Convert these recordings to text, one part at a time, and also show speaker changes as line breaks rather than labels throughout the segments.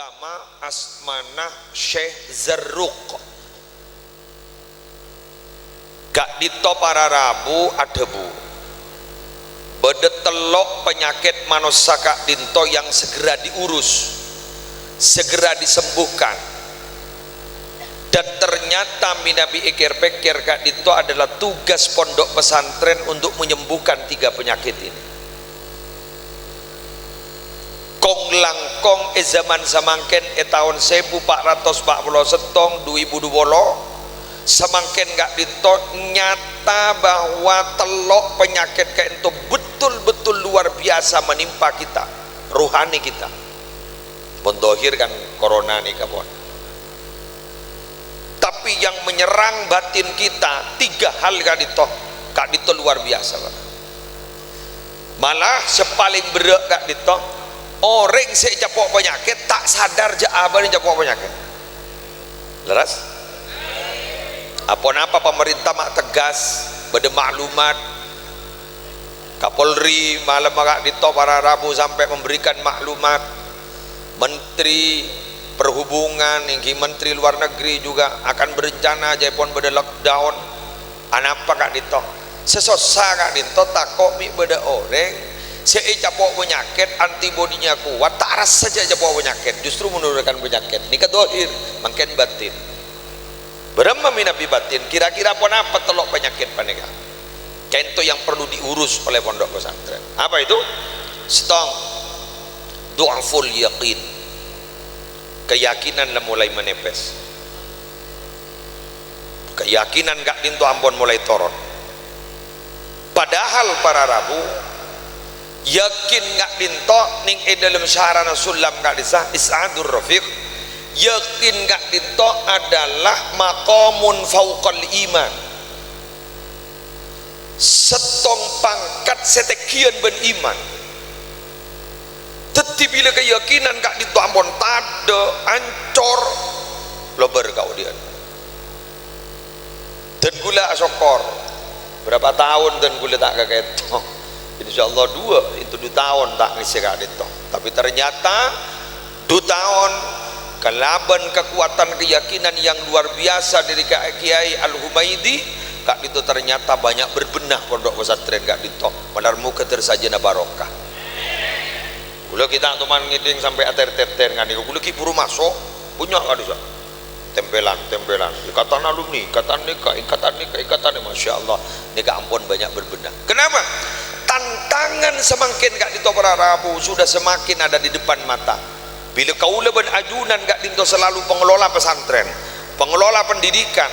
ulama asmanah Syekh Zarruq. Gak dito para rabu adebu bedetelok penyakit manusia kak dinto yang segera diurus, segera disembuhkan. Dan ternyata minabi ikir pikir kak dinto adalah tugas pondok pesantren untuk menyembuhkan 3 penyakit ini. Kong langkong zaman samangken tahun 1440 setong 2020 semangken gak dinto nyata bahwa telok penyakit kayak itu betul-betul luar biasa menimpa kita, ruhani kita. Pondohir kan corona nih kawan. Tapi yang menyerang batin kita 3 hal kak dito luar biasa. Malah sepaling berat kak dito orang sih capok penyakit tak sadar abang capok penyakit. Leras? Apa pemerintah mak tegas beda maklumat Kapolri malam agak dito para rabu sampai memberikan maklumat. Menteri Perhubungan hingga Menteri Luar Negeri juga akan berencana japon beda lockdown. Anapa kak dito sesosa kak dito takut mi beda orang saya capok penyakit antibodinya kuat tak rasa saja capok penyakit justru menurunkan penyakit ini kedohir makin batin. Berapa minabi batin kira-kira pun apa telok penyakit panega kento yang perlu diurus oleh pondok pesantren. Apa itu? Stong du'aful yaqin, keyakinan mulai menepes, keyakinan gak dinto ampun mulai turun. Padahal para rabu yakin gak dinto ning dalam syarana sulam gak disah isadur rafiq. Yakin gak dito adalah maqamun fauqal iman, setong pangkat setekian ben iman. Tetapi bila keyakinan gak dito ampun tade ancor lober kau dia dan gula sokor berapa tahun dan gula tak kageto insyaallah 2 tahun tak ngisi gak dito. Tapi ternyata 2 tahun kelaban kekuatan keyakinan yang luar biasa dari Kiai Al-Humaidi kak dito ternyata banyak berbenah pondok pesantren kak dito malarmu ketersajana barokah. Gula kita teman ngiding sampai ater-ter kan niku gula ki puru masuk punya kak dito tempelan ikatan alumni ikatan nikah Masya Allah nikah ampun banyak berbenah. Kenapa? Tantangan semakin kak dito para rabu sudah semakin ada di depan mata. Bila kaula ben ajunan gak dinto selalu pengelola pesantren, pengelola pendidikan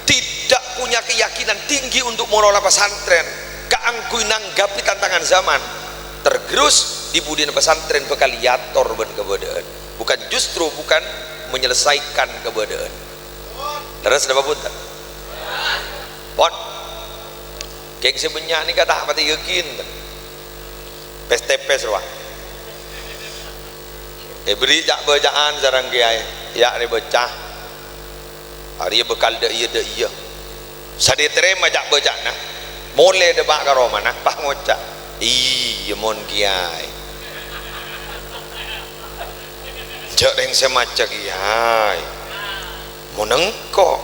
tidak punya keyakinan tinggi untuk mengelola pesantren, keangkui nanggapi tantangan zaman, tergerus di budina pesantren bekaliator ben kebodaan, bukan menyelesaikan kebodaan. Terus ada apa tak? Pon, keng sebenyak ni kata apa tiga yakin, pes ruah. Beri jak bacaan sarang kiai ya ni bacah hari bekal dak iya sadi terima jak bacana mole de bak karo mana pak ngocak iya mon kiai jak reng semaca kiai monengko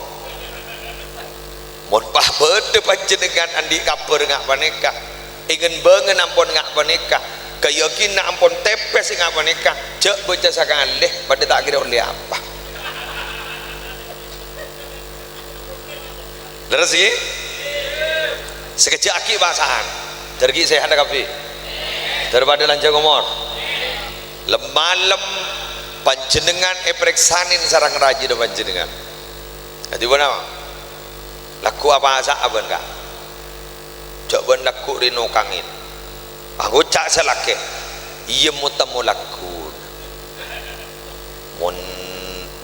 mon pah bede panjenengan andi kabar ngak paneka ingin bangen ampun ngak paneka keyakinan ampun tepes ngak menikah cek baca sakalih pada tak kira oleh apa leres sih sekejap aki bahasan tergi saya hendak kapi daripada lanjang umur lemalem panjenengan preksanin sarang raji do panjenengan jadi mana laku apa asa aban kak coba laku rino kangin aku cak selake iya mutamu laku mon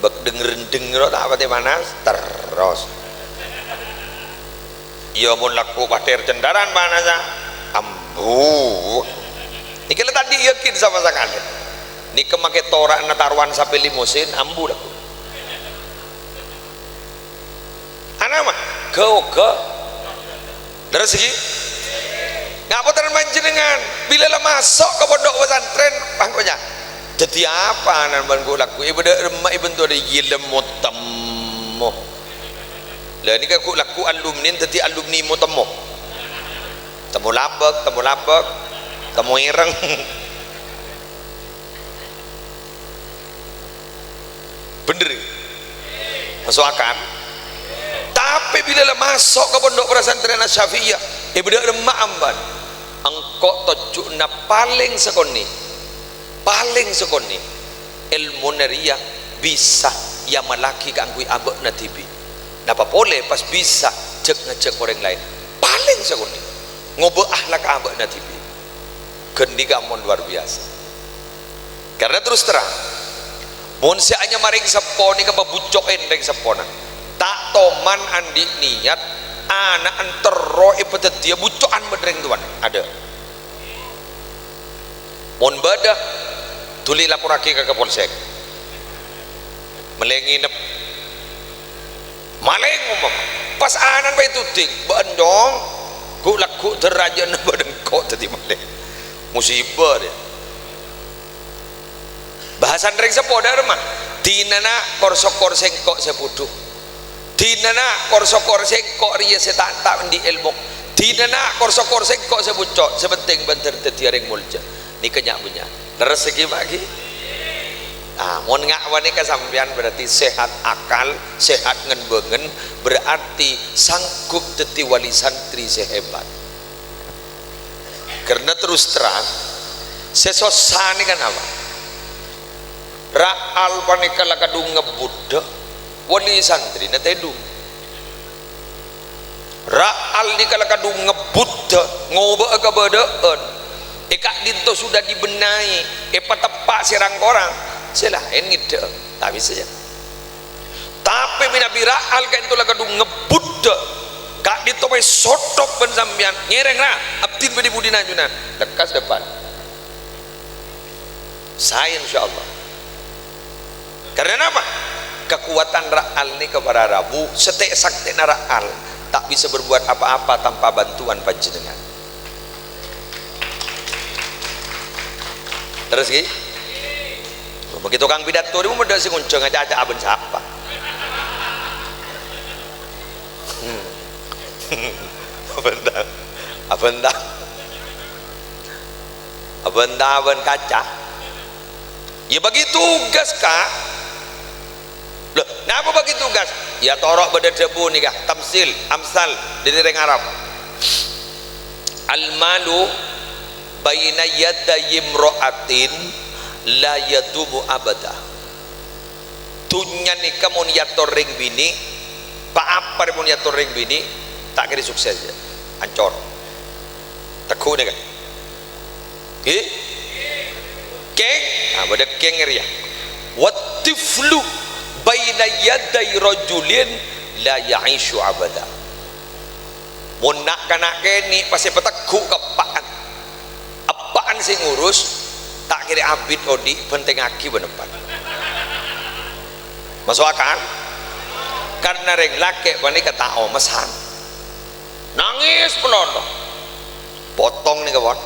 bak denger tak apa mana terus iya mon laku pater cendaran mana sa ambu ini kalau tadi yakin sama sekali ini kemakai torak nataruan sampai limusin ambu laku anak mah ke dari segi ngapa termanjenengan bila lah masuk ke pondok pesantren bangkonya jadi apa nan ban go laku ibu dak remak ibu tu ada yilem motammo lah ni kan ku laku alumni jadi alumni motammo temu labak temu ireng bener masuk akal. Tapi bila lah masuk ke pondok pesantren Syafi'iyah ibu dak remak amban engkau tojuk na paling sekoni ilmu neriah bisa yang melaki kangkui abek na tibi napa boleh pas bisa cek ngecek orang lain paling sekoni ngobe ahlak abek na tibi kendi gamon luar biasa. Karena terus terang mun hanya maring sepo ni kebabucok endeng sepona tak toman andi niat anak antero ipetet dia bucokan bedreng tuan ada mun badah tuli laporake ke polsek melenginep maleng umum pas anan bae tuting bandong ku laku deraja na badan kok tadi maleng musibah dia bahasan reng sepoda mah dinana korsok sengkok sepuduh dinana korsok sengkok riya setanta di ilmu dinana korsok sengkok sebucok sepenting banter tadi reng mulja ni kenyak punya rezeki bagi mun ngakwane kasampean berarti sehat akal sehat ngenbengen berarti sanggup teti wali santri sehebat. Karena terus terang sesosani kan apa ra'al panika lakadung ngebuddha wali santri na tedung ra'al nikala kadung ngebuddha ngoba kabadaan ekak dinto sudah dibenahi tepak serang korang selain ngide tak bisa ya tapi minabi ra'al kan itu lakadung ngebuddha kak dinto pe sotok ben sampean ngereng ra abdin bedi budina junan lekas depan saya insyaallah. Karena apa? Kekuatan ra'al ini kepada Rabu setek sakti ra'al tak bisa berbuat apa-apa tanpa bantuan panjenengan. Terus ki begitu kang pidato dia mudah sing ngunceng aja aben siapa aben kaca ya bagi tugas kak loh kenapa bagi tugas ya torok pada debu nih kak tamsil amsal dari reng Arab al malu baina yadayi imra'atin la yadumu abada tunya nikah mun yator ring bini pak apa mun yator ring bini tak kira sukses ya ancor teku nih kan keng pada keng ya watiflu baina yaday rajulin la ya'ishu abada mun nak kanak keni pasti peteku kepaan apaan sing ngurus tak kira abid odi penting aki benepan masuk akal karena reng laki pani kata omesan nangis pelono potong nih kawan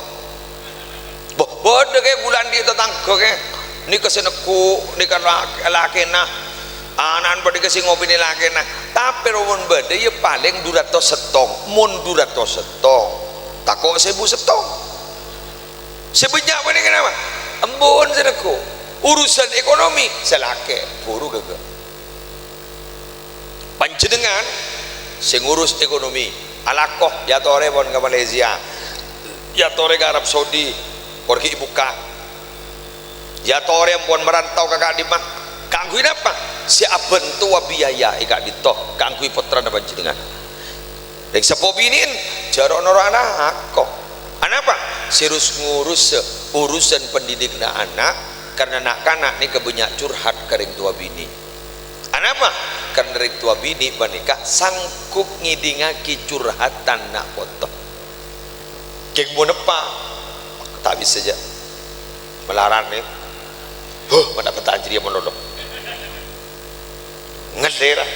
bodoh kayak bulan dia tetangga kayak ini keseneku ini kan laki nah anan pada kasih ngopi ni laki nah tapi roman beda ya paling durato setong mun durato setong tak kok sebu setong sebanyak apa ni kenapa embun seneku urusan ekonomi selake buru gagal panjenengan sing ngurus ekonomi alakoh ya tore pon ke Malaysia ya tore ke Arab Saudi pergi buka ya tore pon merantau ke kadimah kangguin apa si aben tua biaya ikak ditoh kangguin putra na panjenengan rek sepo binin jaro noro anak kok anak apa serius ngurus urusan pendidik na anak karena anak-anak ni kebanyak curhat kering tua bini anak apa karena ring tua bini menikah sanggup ngidingaki curhatan nak foto keng mau nepa tak bisa saja melaran ni mana petaan jadi menolong ngedera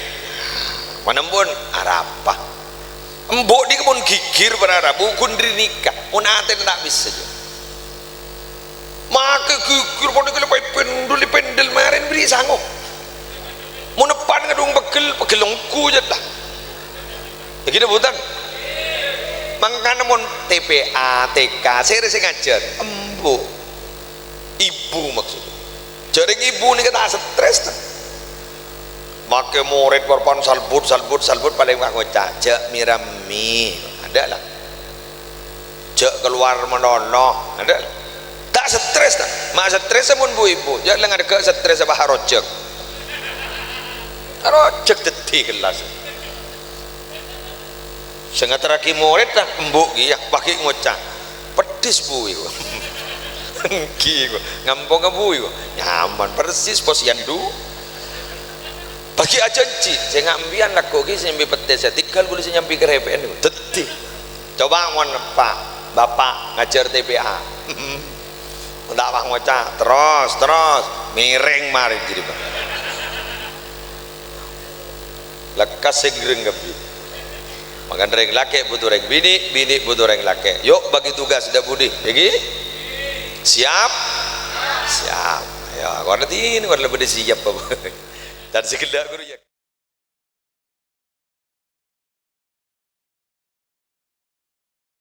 mana pun arapa embok di kebun gigir berarap bukan diri nikah mun aten tak bisa saja maka gigir pun dikelepai beri sanggup mau depan ngedung pegel longku je lah ya gitu bukan makanya mau TPA TK saya rasa ngajar embu ibu maksudnya jadi ibu ini kata stres make murid korban salbut paling gak ngocak jak mirami ada lah jak keluar menono ada lah. Tak stres tak mak stres pun bu ibu jangan ada ke stres apa harojek detik kelas sengat terakhir murid tak embuk ya pakai ngocak pedis bu itu ngampung bu itu nyaman persis posyandu bagi aja ci saya ngambian lah kok saya nyambi petis saya tinggal gue saya nyambi ke RPN detik coba mau pak bapak ngajar TPA tak pak ngocak terus miring mari jadi pak lekas segereng kebi makan reng laki butuh reng bini butuh reng laki yuk bagi tugas sudah budi jadi siap ya kau nanti ini kau lebih siap dan sekedar guru ya